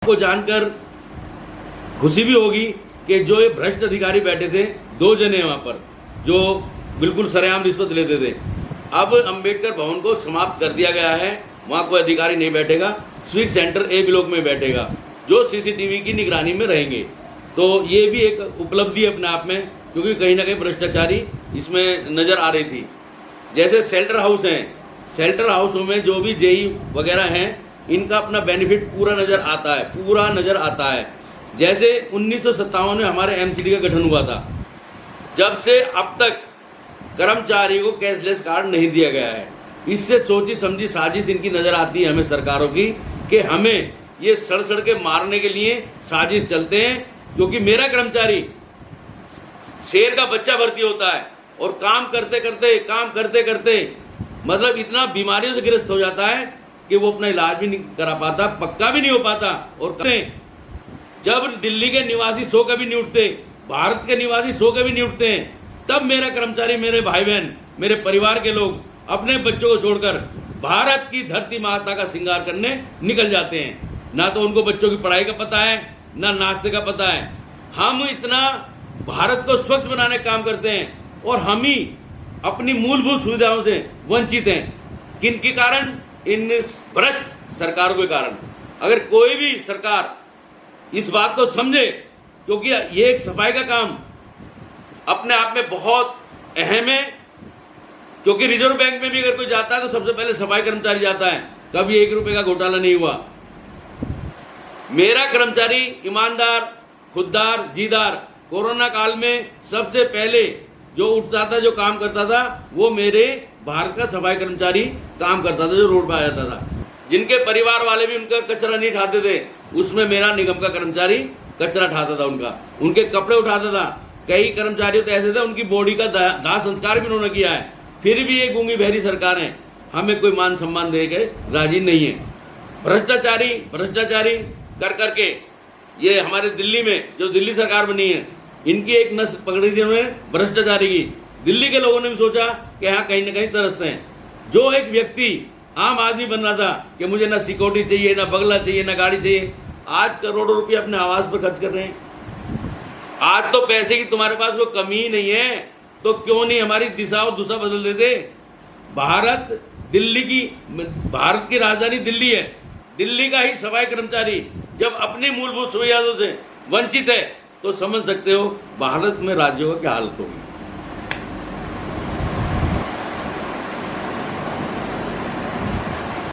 को जानकर खुशी भी होगी कि जो ये भ्रष्ट अधिकारी बैठे थे, 2 जने वहाँ पर जो बिल्कुल सरेआम रिश्वत लेते थे, अब अंबेडकर भवन को समाप्त कर दिया गया है। वहाँ कोई अधिकारी नहीं बैठेगा, स्विक सेंटर ए ब्लॉक में बैठेगा जो सीसीटीवी की निगरानी में रहेंगे। तो ये भी एक उपलब्धि है अपने आप में, क्योंकि कहीं ना कहीं भ्रष्टाचारी इसमें नज़र आ रही थी। जैसे शेल्टर हाउस हैं, शेल्टर हाउसों में जो भी जेई वगैरह हैं, इनका अपना बेनिफिट पूरा नज़र आता है। जैसे 1957 में हमारे एमसीडी का गठन हुआ था, जब से अब तक कर्मचारी को कैशलेस कार्ड नहीं दिया गया है। इससे सोची समझी साजिश इनकी नज़र आती है हमें सरकारों की, कि हमें ये सड़ के मारने के लिए साजिश चलते हैं। क्योंकि मेरा कर्मचारी शेर का बच्चा भर्ती होता है और काम करते करते मतलब इतना बीमारियों से ग्रस्त हो जाता है कि वो अपना इलाज भी नहीं करा पाता, पक्का भी नहीं हो पाता। और जब दिल्ली के निवासी 100 कभी नहीं उठते, भारत के निवासी 100 कभी नहीं उठते हैं, तब मेरा कर्मचारी, मेरे भाई बहन, मेरे परिवार के लोग अपने बच्चों को छोड़कर भारत की धरती माता का श्रृंगार करने निकल जाते हैं। ना तो उनको बच्चों की पढ़ाई का पता है, ना नाश्ते का पता है। हम इतना भारत को स्वच्छ बनाने का काम करते हैं और हम ही अपनी मूलभूत सुविधाओं से वंचित हैं। किन के कारण? इन भ्रष्ट सरकारों के कारण। अगर कोई भी सरकार इस बात को समझे, क्योंकि ये एक सफाई का काम अपने आप में बहुत अहम है। क्योंकि रिजर्व बैंक में भी अगर कोई जाता है तो सबसे पहले सफाई कर्मचारी जाता है। कभी 1 रुपए का घोटाला नहीं हुआ। मेरा कर्मचारी ईमानदार, खुददार, जीदार, कोरोना काल में सबसे पहले जो उठता था, जो काम करता था, वो मेरे भारत का सफाई कर्मचारी काम करता था, जो रोड पर आ जाता था। जिनके परिवार वाले भी उनका कचरा नहीं उठाते थे, उसमें मेरा निगम का कर्मचारी कचरा उठाता था, उनके कपड़े उठाता था। कई कर्मचारी तो ऐसे थे, उनकी बॉडी का दाह संस्कार भी उन्होंने किया है। फिर भी ये गूंगी बहरी सरकार है, हमें कोई मान सम्मान दे के राजी नहीं है। भ्रष्टाचारी कर करके ये हमारे दिल्ली में जो दिल्ली सरकार बनी है, इनकी एक नस पकड़ी थी उन्होंने भ्रष्टाचारी की। दिल्ली के लोगों ने भी सोचा कि हाँ कहीं ना कहीं तरसते हैं। जो एक व्यक्ति आम आदमी बन रहा था कि मुझे ना सिक्योरिटी चाहिए, ना बंगला चाहिए, ना गाड़ी चाहिए, आज करोड़ों रुपये अपने आवास पर खर्च कर रहे हैं। आज तो पैसे की तुम्हारे पास वो कमी ही नहीं है, तो क्यों नहीं हमारी दिशा और दिशा बदल देते। भारत की राजधानी दिल्ली है। दिल्ली का ही सफाई कर्मचारी जब अपनी मूलभूत सुविधाओं से वंचित है, तो समझ सकते हो भारत में राज्यों का क्या हालत होगी।